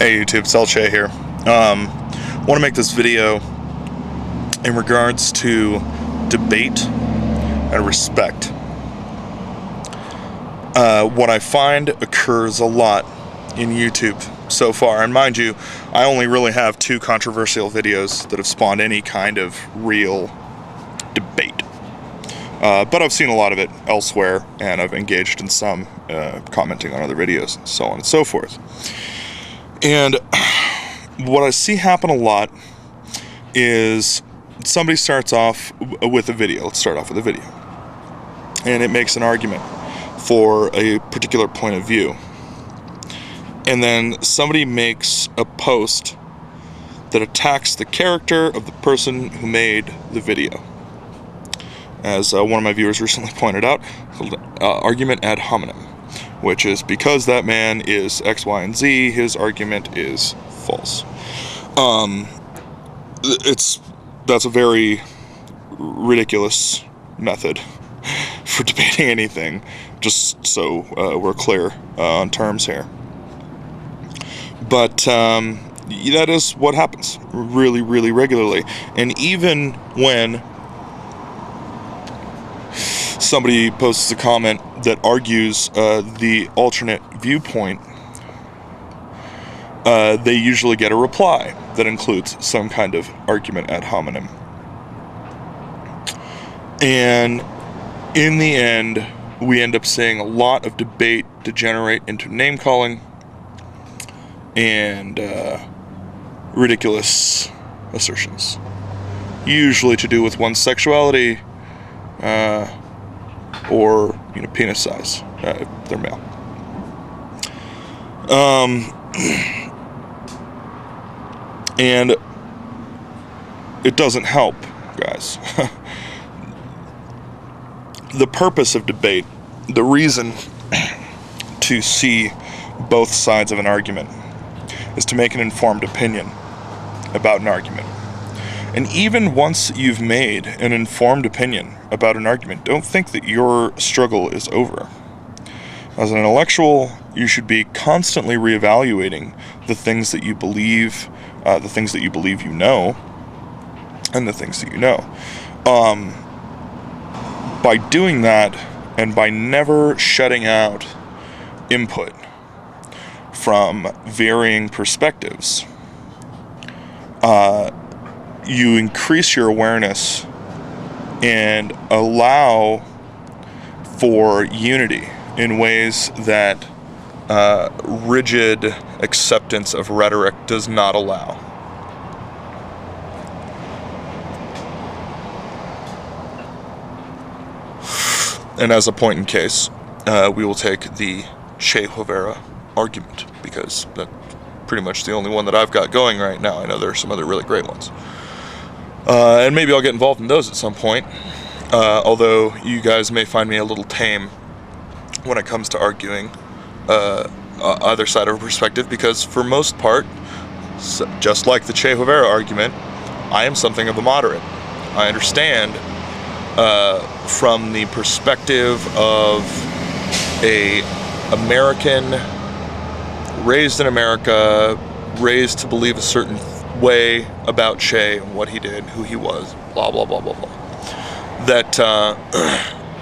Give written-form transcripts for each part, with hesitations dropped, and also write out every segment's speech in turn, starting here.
Hey YouTube, it's Elche here. Want to make this video in regards to debate and respect. What I find occurs a lot in YouTube so far, and mind you, I only really have 2 controversial videos that have spawned any kind of real debate. But I've seen a lot of it elsewhere, and I've engaged in some commenting on other videos, and so on and so forth. And what I see happen a lot is somebody starts off with a video. Let's start off with a video. And it makes an argument for a particular point of view. And then somebody makes a post that attacks the character of the person who made the video. As one of my viewers recently pointed out, argument ad hominem, which is because that man is X, Y, and Z, his argument is false. That's a very ridiculous method for debating anything, just so we're clear on terms here. But that is what happens really, really regularly. And even when somebody posts a comment that argues the alternate viewpoint, they usually get a reply that includes some kind of argument ad hominem. And in the end, we end up seeing a lot of debate degenerate into name-calling and ridiculous assertions, usually to do with one's sexuality, or penis size, if they're male. And it doesn't help, guys. The purpose of debate, the reason to see both sides of an argument, is to make an informed opinion about an argument. And even once you've made an informed opinion about an argument, don't think that your struggle is over. As an intellectual, you should be constantly reevaluating the things that you believe, the things that you believe you know, and the things that you know. By doing that, and by never shutting out input from varying perspectives, you increase your awareness and allow for unity in ways that rigid acceptance of rhetoric does not allow. And as a point in case, we will take the Che Guevara argument, because that's pretty much the only one that I've got going right now. I know there are some other really great ones. And maybe I'll get involved in those at some point, although you guys may find me a little tame when it comes to arguing either side of a perspective, because for most part, just like the Che Guevara argument, I am something of a moderate. I understand from the perspective of a American raised in America, raised to believe a certain way about Che and what he did, who he was, blah, blah, blah, blah, blah. That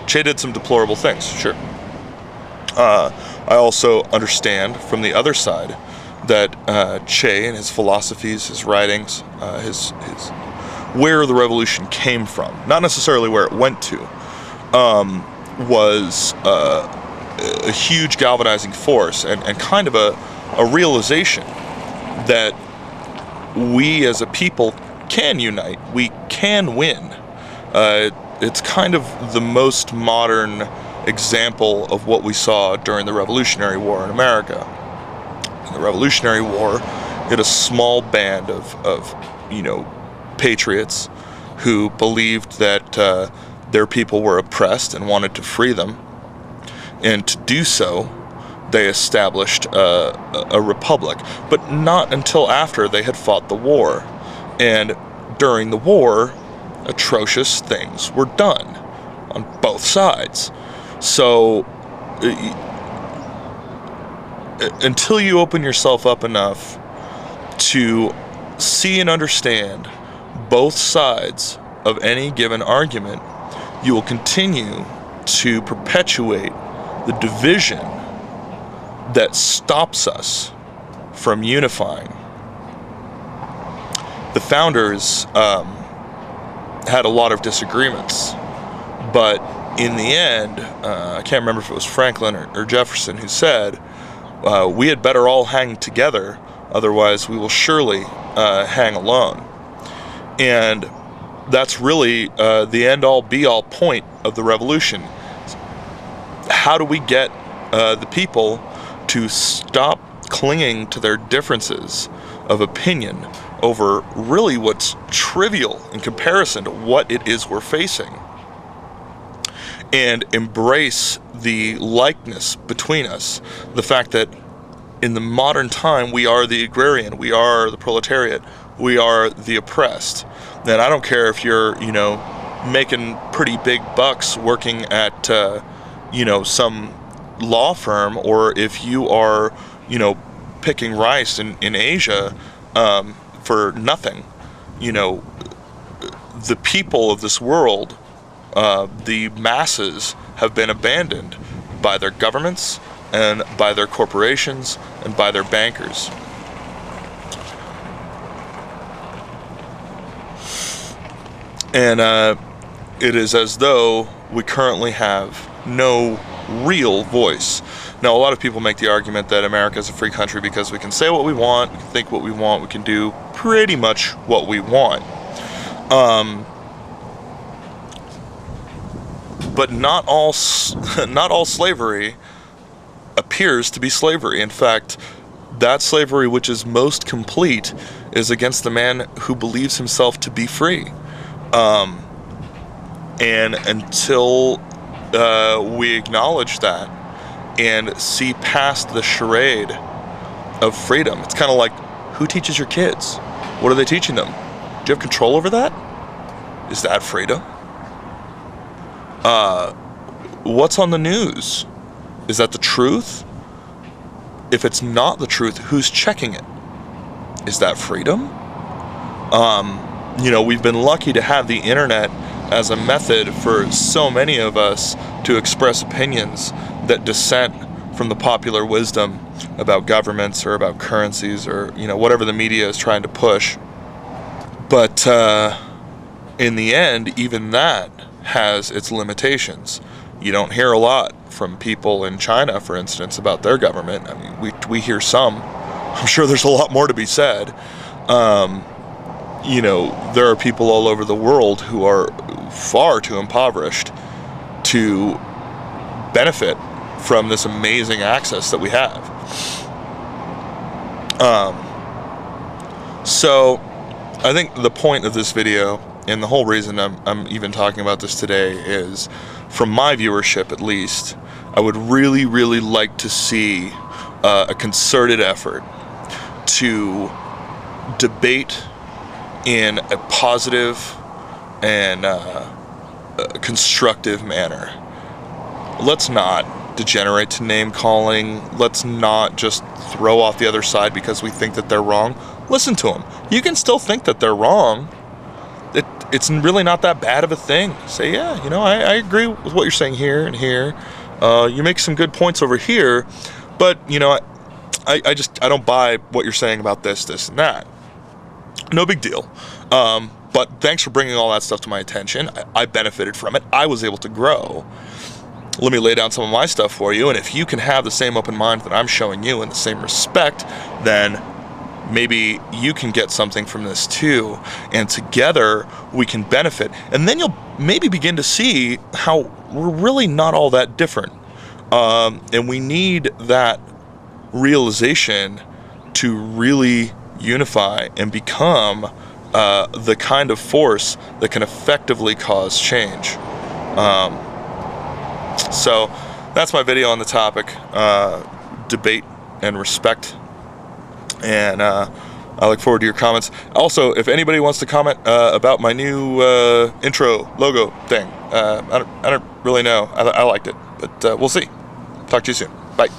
Che did some deplorable things, sure. I also understand from the other side that Che and his philosophies, his writings, his where the revolution came from, not necessarily where it went to, was a huge galvanizing force and kind of a realization that we as a people can unite, we can win. It's kind of the most modern example of what we saw during the Revolutionary War in America. In the Revolutionary War, you had a small band of patriots who believed that their people were oppressed and wanted to free them. And to do so, they established a republic, but not until after they had fought the war. And during the war, atrocious things were done on both sides. So until you open yourself up enough to see and understand both sides of any given argument, you will continue to perpetuate the division that stops us from unifying. The founders had a lot of disagreements, but in the end, I can't remember if it was Franklin or Jefferson who said, we had better all hang together, otherwise we will surely hang alone. And that's really the end-all be-all point of the revolution. How do we get the people to stop clinging to their differences of opinion over really what's trivial in comparison to what it is we're facing, and embrace the likeness between us, the fact that in the modern time we are the agrarian, we are the proletariat, we are the oppressed. And I don't care if you're, making pretty big bucks working at, some law firm, or if you are, picking rice in Asia for nothing. The people of this world, the masses, have been abandoned by their governments and by their corporations and by their bankers. And it is as though we currently have no real voice. Now, a lot of people make the argument that America is a free country because we can say what we want, we can think what we want, we can do pretty much what we want. But not all slavery appears to be slavery. In fact, that slavery which is most complete is against the man who believes himself to be free. And until we acknowledge that and see past the charade of freedom, it's kind of like, who teaches your kids? What are they teaching them? Do you have control over that? Is that freedom? What's on the news? Is that the truth? If it's not the truth, who's checking it? Is that freedom? We've been lucky to have the internet as a method for so many of us to express opinions that dissent from the popular wisdom about governments or about currencies or, whatever the media is trying to push. But in the end, even that has its limitations. You don't hear a lot from people in China, for instance, about their government. I mean, we hear some. I'm sure there's a lot more to be said. There are people all over the world who are far too impoverished to benefit from this amazing access that we have. So I think the point of this video, and the whole reason I'm even talking about this today, is, from my viewership at least, I would really, really like to see a concerted effort to debate in a positive and constructive manner. Let's not degenerate to name calling. Let's not just throw off the other side because we think that they're wrong. Listen to them. You can still think that they're wrong. It's really not that bad of a thing. Say, yeah, I agree with what you're saying here and here. You make some good points over here, but I don't buy what you're saying about this, and that. No big deal. But thanks for bringing all that stuff to my attention. I benefited from it. I was able to grow. Let me lay down some of my stuff for you, and if you can have the same open mind that I'm showing you and the same respect, then maybe you can get something from this too, and together we can benefit. And then you'll maybe begin to see how we're really not all that different. And we need that realization to really unify and become the kind of force that can effectively cause change. So that's my video on the topic, debate and respect. And I look forward to your comments. Also, if anybody wants to comment about my new intro logo thing, I don't really know. I liked it, but we'll see. Talk to you soon. Bye.